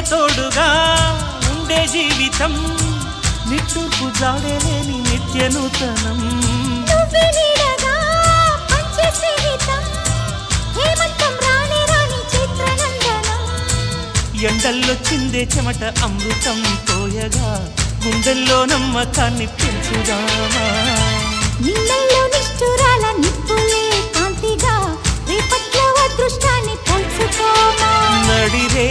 తోడుగా ఉండే జీవితం నిట్టూర్పు జాడలేని నిత్య నూతనం ఎండల్లో చిందే చెమట అమృతం పోయగా గుండెల్లో నమ్మకాన్ని పెంచుదామా నిన్నల్లో నిష్ఠురాల నిప్పులే కాంతిగా రేపట్లో అదృష్టాన్ని పంచుకోమా నడిరే